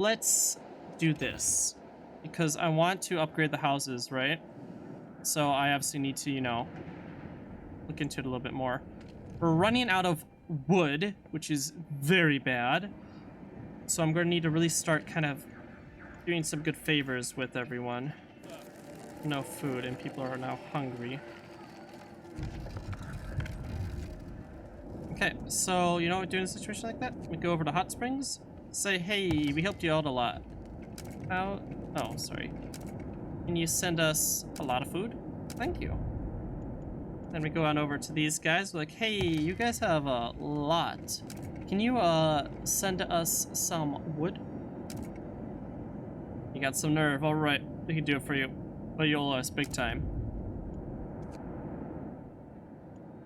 let's do this because I want to upgrade the houses, right? So I obviously need to, you know, look into it a little bit more. We're running out of wood, which is very bad. So I'm going to need to really start kind of doing some good favors with everyone. No food, and people are now hungry. Okay, so you know what we do in a situation like that? We go over to Hot Springs, say, hey, we helped you out a lot. How? Oh, sorry. Can you send us a lot of food? Thank you. Then we go on over to these guys. We're like, hey, you guys have a lot. Can you send us some wood? You got some nerve. All right, we can do it for you, but you'll owe us big time.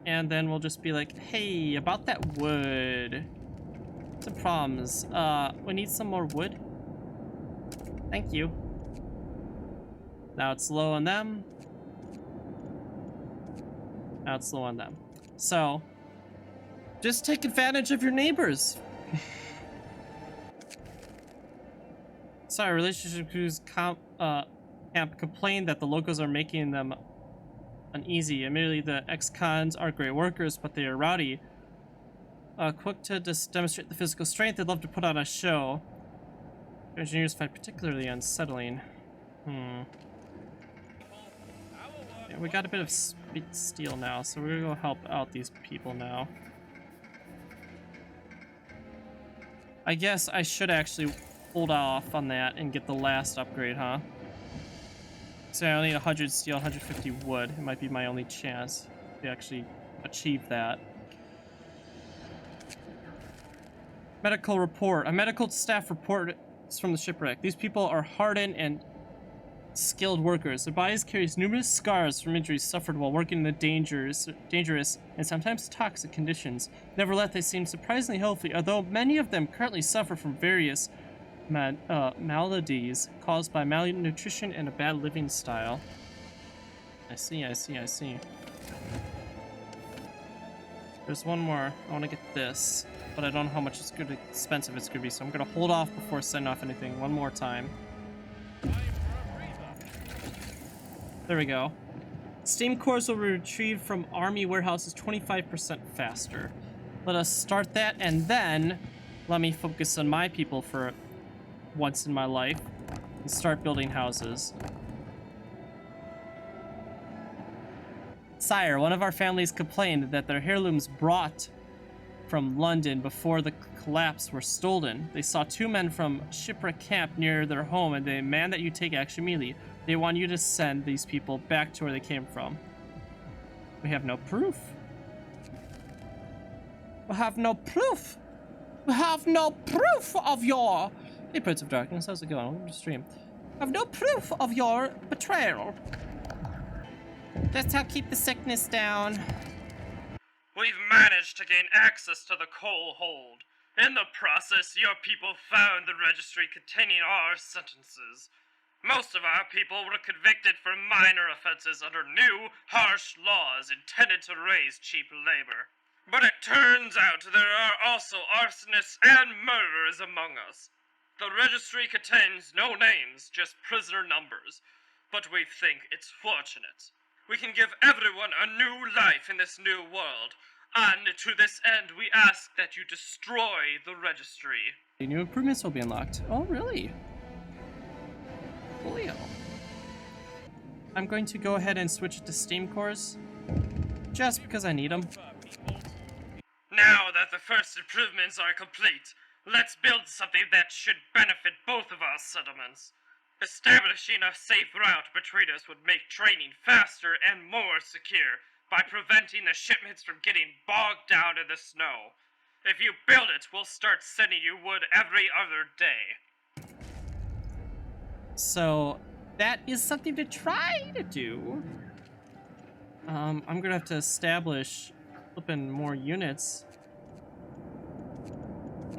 And then we'll just be like, hey, about that wood. Some problems. We need some more wood. Thank you. Now it's low on them. Now it's low on them. So, just take advantage of your neighbors. Sorry, Relationship Crews camp complained that the locals are making them uneasy. Admittedly, the ex-cons are great workers, but they are rowdy. Quick to just demonstrate the physical strength, they'd love to put on a show. Engineers find particularly unsettling. Yeah, we got a bit of steel now, so we're gonna go help out these people now. I guess I should actually hold off on that and get the last upgrade, huh? So I only need 100 steel, 150 wood. It might be my only chance to actually achieve that. Medical report. A medical staff report is from the shipwreck. These people are hardened and skilled workers. Their bodies carry numerous scars from injuries suffered while working in the dangerous and sometimes toxic conditions. Nevertheless, they seem surprisingly healthy, although many of them currently suffer from various maladies caused by malnutrition and a bad living style. I see. There's one more. I want to get this, but I don't know how much expensive it's going to be, so I'm going to hold off before sending off anything one more time. There we go. Steam cores will be retrieved from army warehouses 25% faster. Let us start that, and then let me focus on my people for once in my life and start building houses. Sire, one of our families complained that their heirlooms brought from London before the collapse were stolen. They saw two men from shipwreck camp near their home and they demand that you take action immediately. They want you to send these people back to where they came from. We have no proof. We have no proof. We have no proof of your... Hey, Prince of Darkness, how's it going? Welcome to the stream. I have no proof of your betrayal. That's how keep the sickness down. We've managed to gain access to the coal hold. In the process, your people found the registry containing our sentences. Most of our people were convicted for minor offenses under new, harsh laws intended to raise cheap labor. But it turns out there are also arsonists and murderers among us. The registry contains no names, just prisoner numbers, but we think it's fortunate. We can give everyone a new life in this new world, and to this end we ask that you destroy the registry. New improvements will be unlocked. Oh, really? Coolio. I'm going to go ahead and switch to steam cores, just because I need them. Now that the first improvements are complete, let's build something that should benefit both of our settlements. Establishing a safe route between us would make training faster and more secure by preventing the shipments from getting bogged down in the snow. If you build it, we'll start sending you wood every other day. So that is something to try to do. I'm gonna have to establish flipping more units.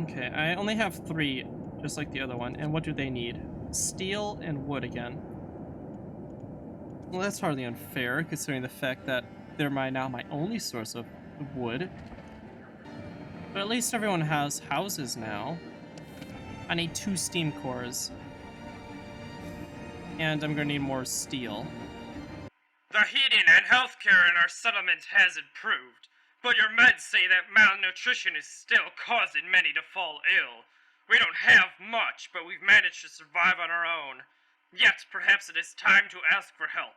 Okay, I only have 3, just like the other one. And what do they need? Steel and wood again. Well, that's hardly unfair, considering the fact that they're now my only source of wood. But at least everyone has houses now. I need 2 steam cores. And I'm gonna need more steel. The heating and healthcare in our settlement has improved, but your meds say that malnutrition is still causing many to fall ill. We don't have much, but we've managed to survive on our own. Yet, perhaps it is time to ask for help.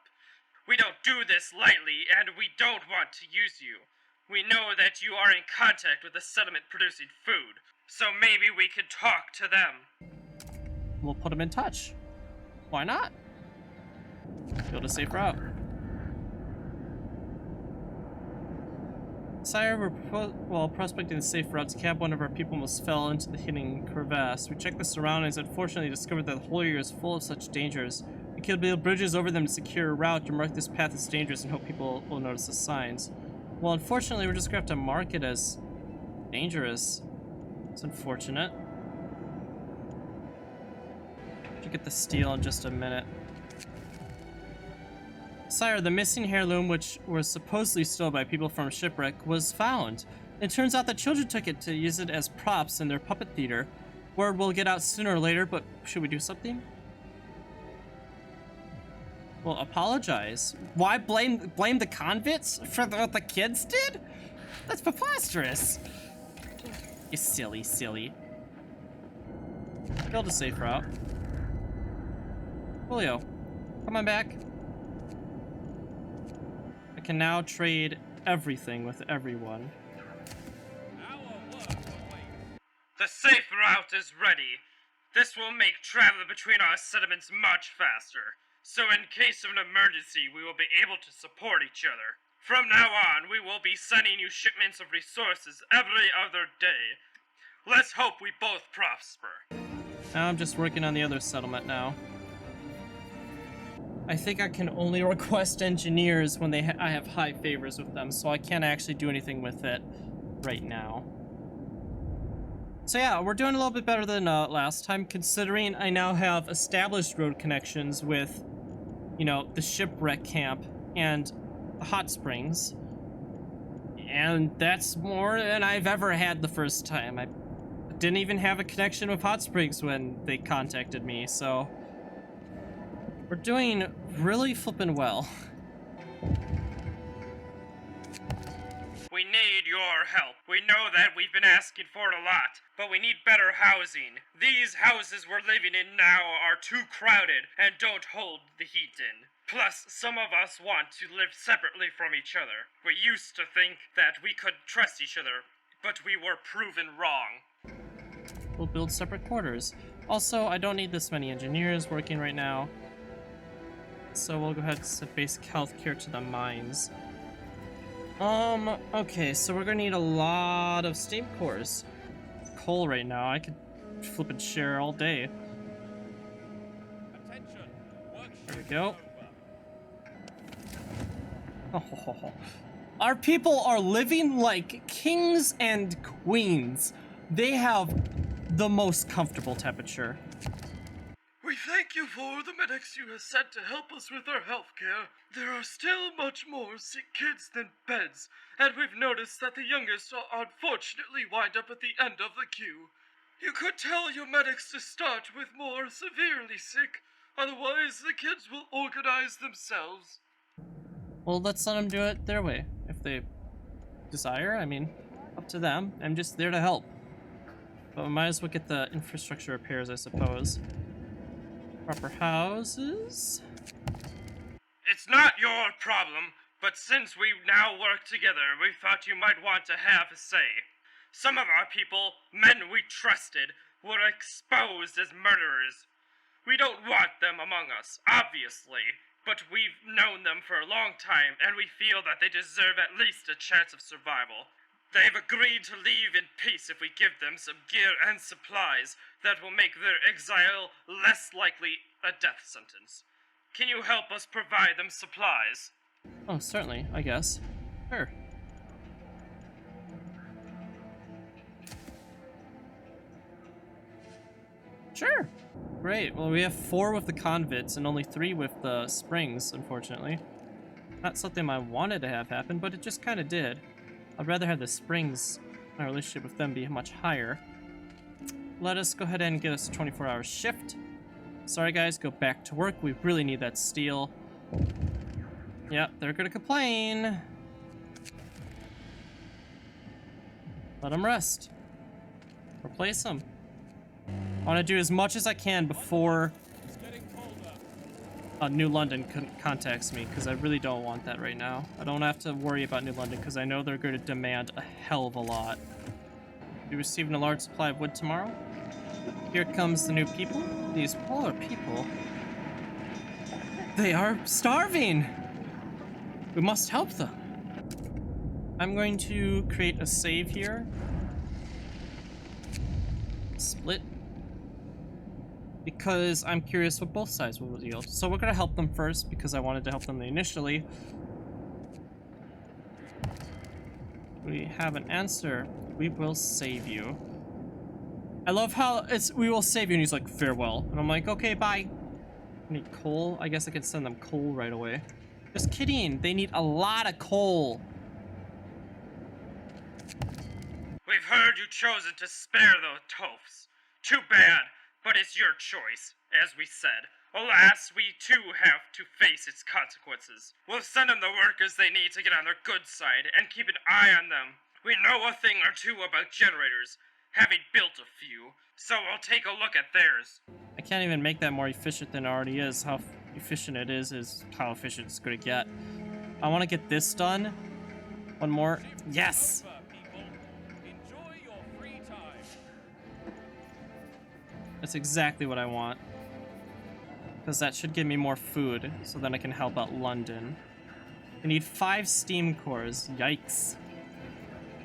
We don't do this lightly, and we don't want to use you. We know that you are in contact with the settlement producing food, so maybe we could talk to them. We'll put them in touch. Why not? Build a safe route. Sire, while prospecting the safe routes cab, one of our people almost fell into the hidden crevasse. We checked the surroundings and unfortunately discovered that the whole area is full of such dangers. We could build bridges over them to secure a route to mark this path as dangerous and hope people will notice the signs. Well, unfortunately, we're just gonna have to mark it as dangerous. It's unfortunate. Should get the steel in just a minute. Sire, the missing heirloom, which was supposedly stolen by people from a shipwreck, was found. It turns out that children took it to use it as props in their puppet theater. Word will get out sooner or later, but should we do something? Well, apologize. Why blame the convicts for what the kids did? That's preposterous. You silly. Build a safe route. Julio, come on back. I can now trade everything with everyone. The safe route is ready. This will make travel between our settlements much faster. So in case of an emergency, we will be able to support each other. From now on, we will be sending you shipments of resources every other day. Let's hope we both prosper. Now I'm just working on the other settlement now. I think I can only request engineers when I have high favors with them, so I can't actually do anything with it right now. So yeah, we're doing a little bit better than last time, considering I now have established road connections with, you know, the shipwreck camp and the hot springs. And that's more than I've ever had the first time. I didn't even have a connection with hot springs when they contacted me, so we're doing really flippin' well. We need your help. We know that we've been asking for it a lot, but we need better housing. These houses we're living in now are too crowded and don't hold the heat in. Plus, some of us want to live separately from each other. We used to think that we could trust each other, but we were proven wrong. We'll build separate quarters. Also, I don't need this many engineers working right now. So we'll go ahead and set basic healthcare to the mines. Okay, so we're gonna need a lot of steam cores. Coal right now, I could flip and share all day. There we go. Oh, our people are living like kings and queens. They have the most comfortable temperature. We thank you for the medics you have sent to help us with our healthcare. There are still much more sick kids than beds, and we've noticed that the youngest unfortunately wind up at the end of the queue. You could tell your medics to start with more severely sick, otherwise the kids will organize themselves. Well, let's let them do it their way. If they desire, I mean, up to them. I'm just there to help. But we might as well get the infrastructure repairs, I suppose. Proper houses. It's not your problem, but since we now work together, we thought you might want to have a say. Some of our people, men we trusted, were exposed as murderers. We don't want them among us, obviously, but we've known them for a long time, and we feel that they deserve at least a chance of survival. They've agreed to leave in peace if we give them some gear and supplies that will make their exile less likely a death sentence. Can you help us provide them supplies? Oh, certainly, I guess. Sure. Sure. Great. Well, we have 4 with the convicts and only 3 with the springs, unfortunately. Not something I wanted to have happen, but it just kind of did. I'd rather have the springs, my relationship with them, be much higher. let us go ahead and get us a 24-hour shift. Sorry guys, go back to work. We really need that steel. Yep, they're gonna complain. Let them rest. Replace them. I want to do as much as I can before New London contacts me, because I really don't want that right now. I don't have to worry about New London, because I know they're going to demand a hell of a lot. Be receiving a large supply of wood tomorrow. Here comes the new people. These poor people. They are starving! We must help them. I'm going to create a save here. Split. Because I'm curious what both sides will yield. So we're gonna help them first because I wanted to help them initially. We have an answer. We will save you. I love how it's we will save you and he's like, farewell. And I'm like, okay, bye. I need coal. I guess I can send them coal right away. Just kidding. They need a lot of coal. We've heard you chosen to spare the toafs. Too bad, but it's your choice, as we said. Alas, we too have to face its consequences. We'll send them the workers they need to get on their good side and keep an eye on them. We know a thing or two about generators, having built a few, so we'll take a look at theirs. I can't even make that more efficient than it already is. How efficient it is how efficient it's gonna get. I want to get this done. One more. Yes! That's exactly what I want. Because that should give me more food, so then I can help out London. I need 5 steam cores. Yikes.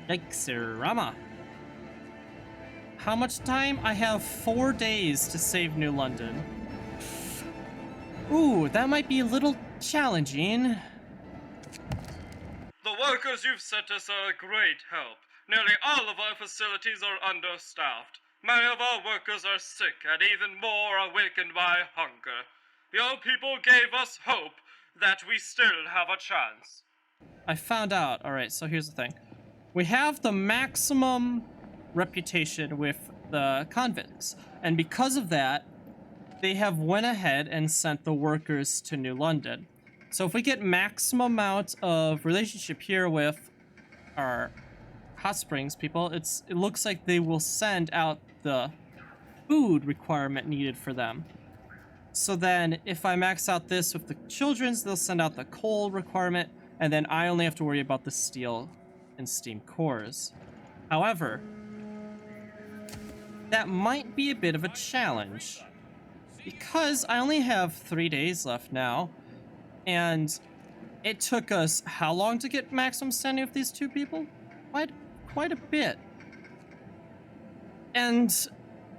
Yikes-rama. How much time? I have 4 days to save New London. Ooh, that might be a little challenging. The workers you've sent us are a great help. Nearly all of our facilities are understaffed. Many of our workers are sick and even more awakened by hunger. Your people gave us hope that we still have a chance. I found out. Alright, so here's the thing. We have the maximum reputation with the convicts. And because of that, they have went ahead and sent the workers to New London. So if we get maximum amount of relationship here with our Hot Springs people, it looks like they will send out the food requirement needed for them. So then if I max out this with the children's, they'll send out the coal requirement, and then I only have to worry about the steel and steam cores. However, that might be a bit of a challenge because I only have 3 days left now, and it took us how long to get maximum standing with these two people? Quite a bit. And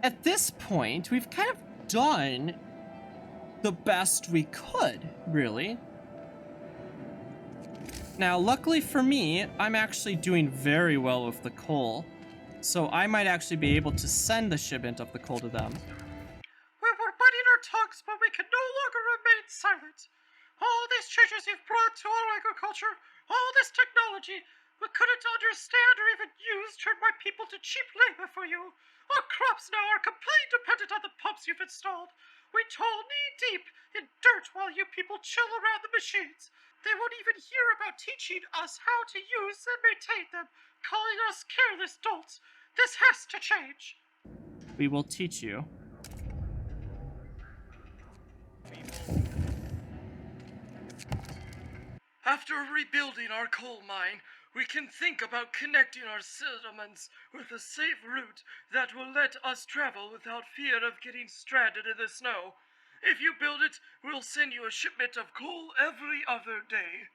at this point, we've kind of done the best we could, really. Now, luckily for me, I'm actually doing very well with the coal, so I might actually be able to send the shipment of the coal to them. We were biting our tongues, but we can no longer remain silent. All these changes you've brought to our agriculture, all this technology, we couldn't understand or even use turned my people to cheap labor for you. Our crops now are completely dependent on the pumps you've installed. We toil knee-deep in dirt while you people chill around the machines. They won't even hear about teaching us how to use and maintain them, calling us careless dolts. This has to change. We will teach you. After rebuilding our coal mine, we can think about connecting our settlements with a safe route that will let us travel without fear of getting stranded in the snow. If you build it, we'll send you a shipment of coal every other day.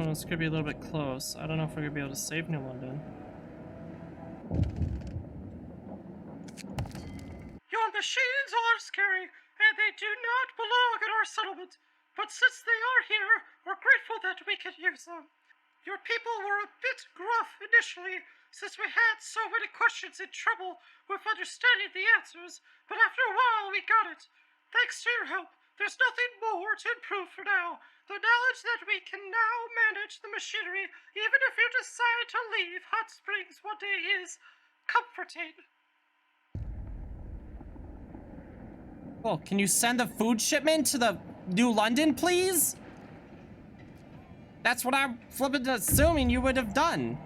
It's gonna be a little bit close. I don't know if we're gonna be able to save New London. Your machines are scary, and they do not belong in our settlement. But since they are here, we're grateful that we can use them. Your people were a bit gruff initially, since we had so many questions and trouble with understanding the answers, but after a while we got it. Thanks to your help, There's nothing more to improve for now. The knowledge that we can now manage the machinery, even if you decide to leave Hot Springs one day, is comforting. Oh, can you send a food shipment to the New London, please? That's what I'm flipping assuming you would have done.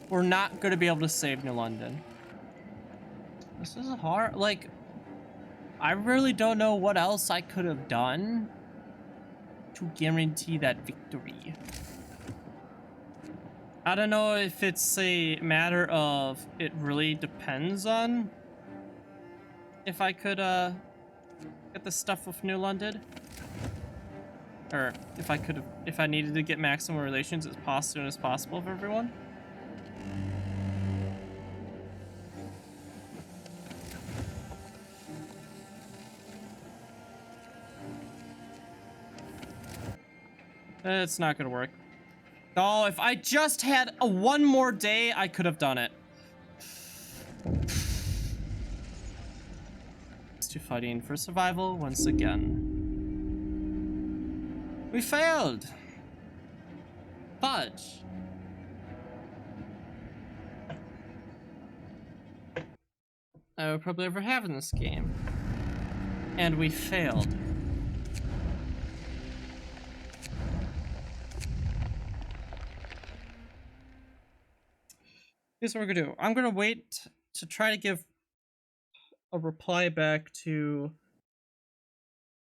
We're not going to be able to save New London. This is hard. Like, I really don't know what else I could have done to guarantee that victory. I don't know if it's a matter of it really depends on if I could get the stuff with New London, or if I needed to get maximum relations as soon as possible for everyone. It's not gonna work. Oh, if I just had one more day, I could have done it. It's to fighting for survival once again. We failed. Fudge. I would probably ever have in this game. And we failed. Here's what we're gonna do. I'm gonna wait to try to give a reply back to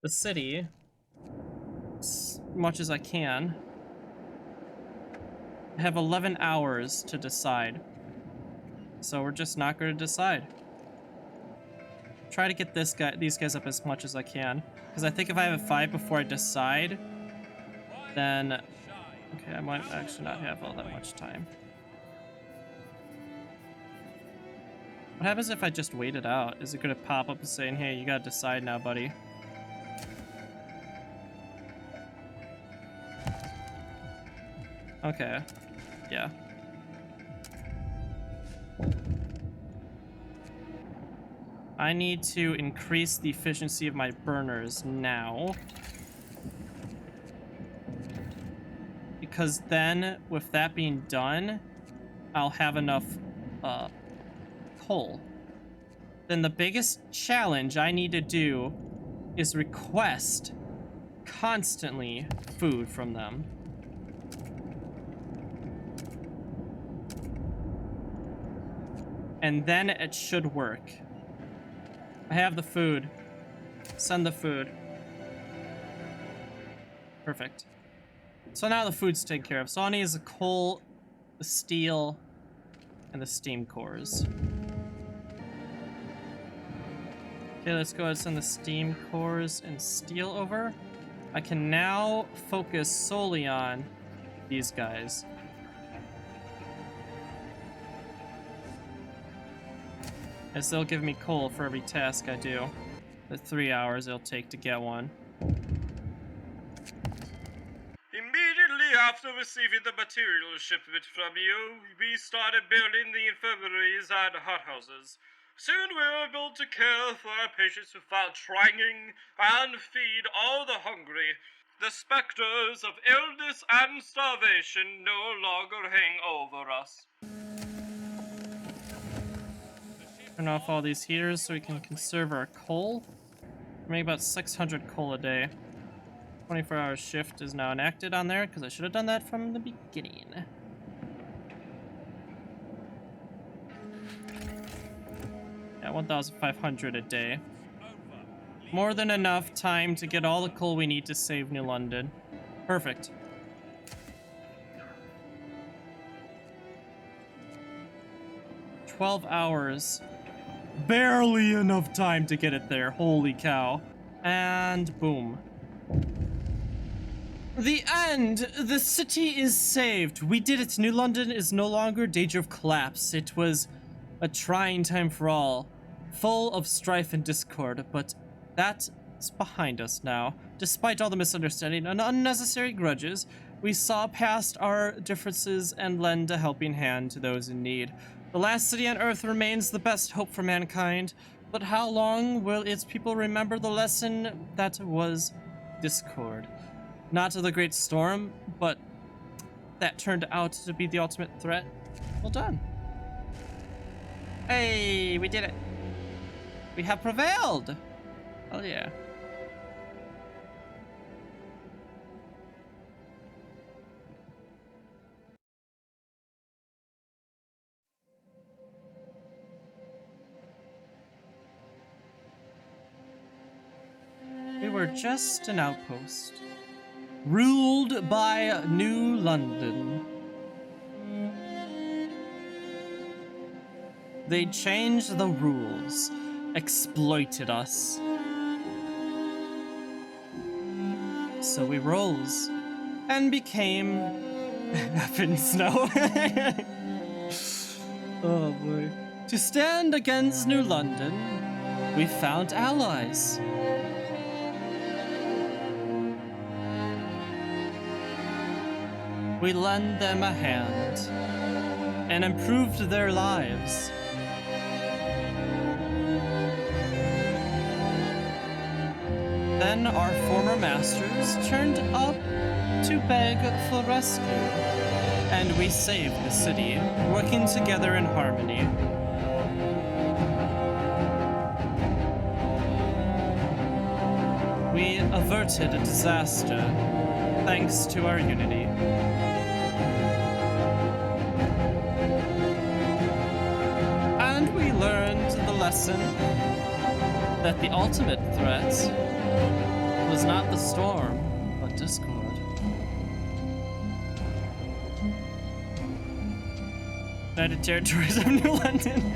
the city as much as I can. I have 11 hours to decide. So we're just not gonna decide. Try to get these guys up as much as I can. Because I think if I have a 5 before I decide, then okay, I might actually not have all that much time. What happens if I just wait it out? Is it gonna pop up and saying, hey, you gotta decide now, buddy? Okay. Yeah. I need to increase the efficiency of my burners now. Because then, with that being done, I'll have enough, coal. Then the biggest challenge I need to do is request constantly food from them. And then it should work. I have the food. Send the food. Perfect. So now the food's taken care of. So all I need is the coal, the steel, and the steam cores. Okay, let's go ahead and send the steam cores and steel over. I can now focus solely on these guys. As they'll give me coal for every task I do. The 3 hours it'll take to get one. Immediately after receiving the material shipment from you, we started building the infirmaries and hothouses. Soon we were able to care for our patients without trying and feed all the hungry. The specters of illness and starvation no longer hang over us. Turn off all these heaters so we can conserve our coal. We make about 600 coal a day. 24-hour shift is now enacted on there because I should have done that from the beginning. Yeah, 1,500 a day. More than enough time to get all the coal we need to save New London. Perfect. "12 hours. Barely enough time to get it there. Holy cow. And boom. The end! The city is saved. We did it. New London is no longer in danger of collapse. It was a trying time for all, full of strife and discord, but that is behind us now. Despite all the misunderstanding and unnecessary grudges, we saw past our differences and lend a helping hand to those in need. The last city on Earth remains the best hope for mankind, but how long will its people remember the lesson that was discord? Not the great storm, but that turned out to be the ultimate threat. Well done. Hey, we did it. We have prevailed. Oh yeah. We were just an outpost, ruled by New London. They changed the rules, exploited us. So we rose and became effing snow. Oh boy. To stand against New London, we found allies. We lend them a hand and improved their lives. Then our former masters turned up to beg for rescue, and we saved the city, working together in harmony. We averted a disaster thanks to our unity. And we learned the lesson that the ultimate threat was not the storm, but discord. United Territories of New London.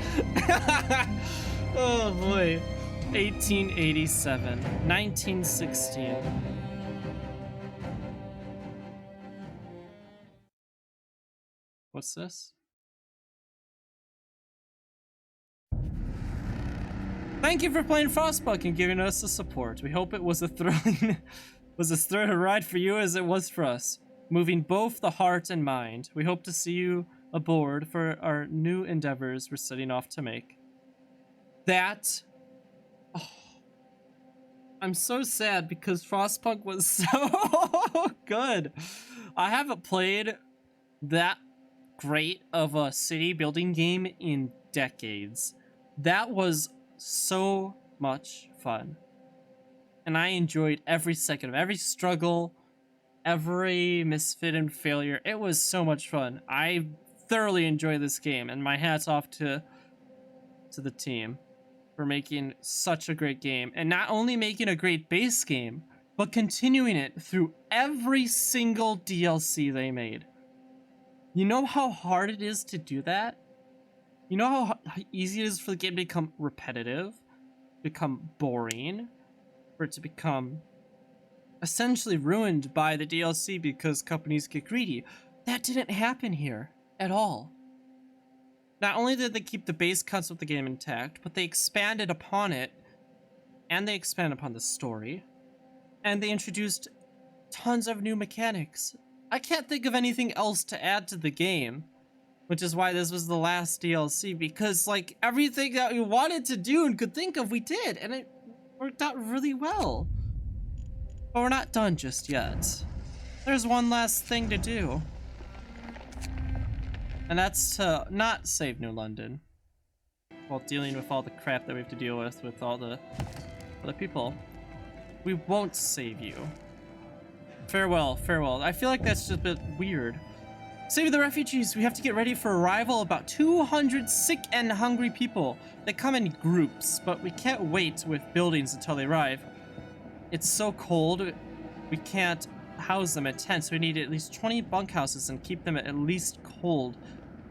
Oh boy. 1887, 1916. What's this? Thank you for playing Frostpunk and giving us the support. We hope it was as thrilling a ride for you as it was for us, moving both the heart and mind. We hope to see you aboard for our new endeavors we're setting off to make. That... Oh, I'm so sad because Frostpunk was so good. I haven't played that great of a city building game in decades. That was so much fun. And I enjoyed every second of every struggle, every misfit and failure. It was so much fun. I thoroughly enjoy this game, and my hat's off to the team for making such a great game. And not only making a great base game, but continuing it through every single DLC they made. You know how hard it is to do that? You know how easy it is for the game to become repetitive, become boring, for it to become essentially ruined by the DLC because companies get greedy. That didn't happen here at all. Not only did they keep the base concept of the game intact, but they expanded upon it, and they expanded upon the story, and they introduced tons of new mechanics. I can't think of anything else to add to the game, which is why this was the last DLC, because like everything that we wanted to do and could think of, we did, and it worked out really well. But we're not done just yet. There's one last thing to do. And that's to not save New London while dealing with all the crap that we have to deal with all the other people. We won't save you. Farewell, farewell. I feel like that's just a bit weird. Save the refugees. We have to get ready for arrival of about 200 sick and hungry people. They come in groups, but we can't wait with buildings until they arrive. It's so cold, we can't house them in tents, so we need at least 20 bunkhouses and keep them at least cold.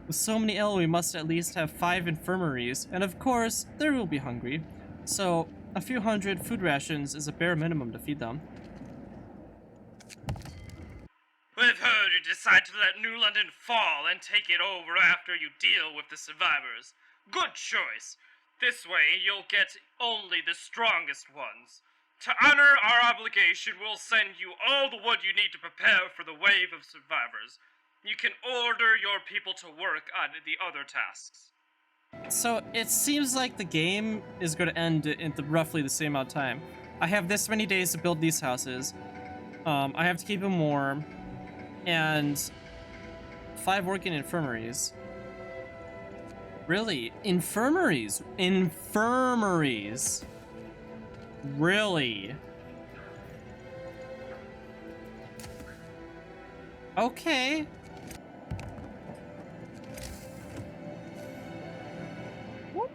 With so many ill, we must at least have 5 infirmaries, and of course, they will be hungry. So, a few hundred food rations is a bare minimum to feed them. We've heard you decide to let New London fall and take it over after you deal with the survivors. Good choice. This way, you'll get only the strongest ones. To honor our obligation, we'll send you all the wood you need to prepare for the wave of survivors. You can order your people to work on the other tasks. So it seems like the game is going to end in roughly the same amount of time. I have this many days to build these houses. I have to keep them warm, and 5 working infirmaries. Really? Infirmaries? Infirmaries? Really? Okay. Whoop.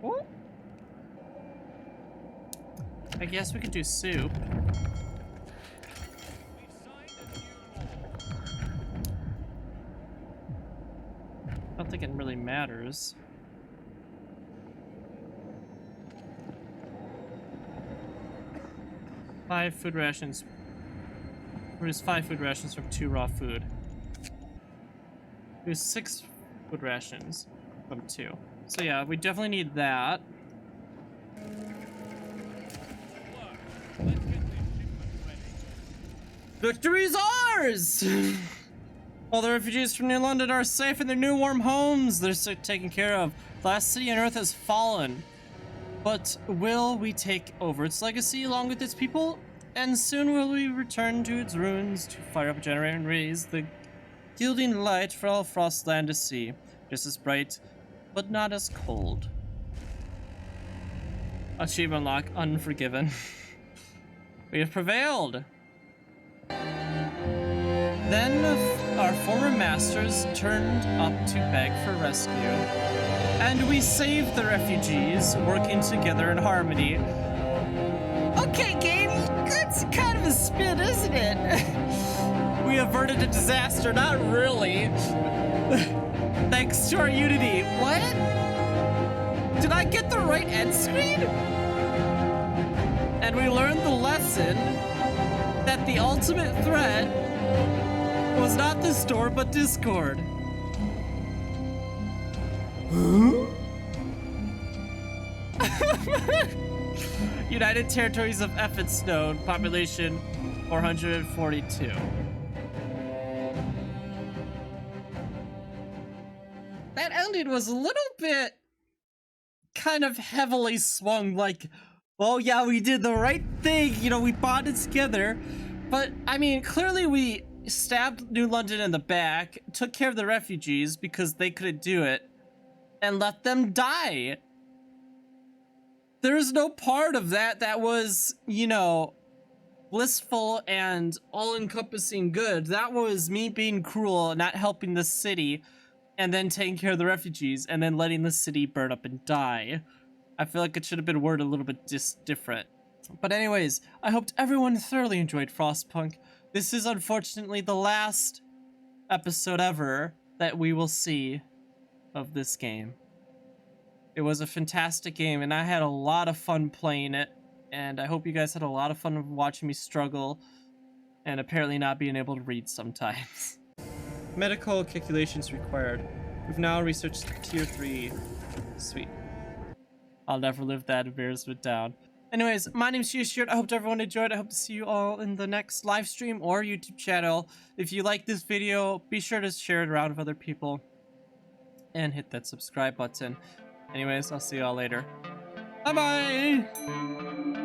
Whoop. I guess we could do soup. I don't think it really matters. Five food rations. Produce 5 food rations from 2 raw food. Produce 6 food rations from 2. So yeah, we definitely need that. Victory's ours! All the refugees from New London are safe in their new warm homes. They're taken care of. The last city on Earth has fallen. But will we take over its legacy along with its people? And soon will we return to its ruins to fire up a generator and raise the gilding light for all Frostland to see. Just as bright, but not as cold. Achievement unlock, Unforgiven. We have prevailed! Then our former masters turned up to beg for rescue. And we saved the refugees, working together in harmony. Okay, game, that's kind of a spin, isn't it? We averted a disaster, not really. Thanks to our unity. What? Did I get the right end screen? And we learned the lesson that the ultimate threat was not the store, but Discord. United Territories of Effetstone, population 442. That ending was a little bit kind of heavily swung, like, oh yeah, we did the right thing, you know, we bonded together. But, I mean, clearly we stabbed New London in the back, took care of the refugees because they couldn't do it, and let them die. There's no part of that that was, you know, blissful and all-encompassing good. That was me being cruel, not helping the city, and then taking care of the refugees, and then letting the city burn up and die. I feel like it should have been worded a little bit different. But anyways, I hoped everyone thoroughly enjoyed Frostpunk. This is unfortunately the last episode ever that we will see of this game. It was a fantastic game, and I had a lot of fun playing it, and I hope you guys had a lot of fun watching me struggle, and apparently not being able to read sometimes. Medical calculations required. We've now researched Tier 3. Sweet. I'll never live that embarrassment down. Anyways, my name's GhJared. I hope everyone enjoyed. I hope to see you all in the next live stream or YouTube channel. If you like this video, be sure to share it around with other people and hit that subscribe button. Anyways, I'll see y'all later. Bye-bye!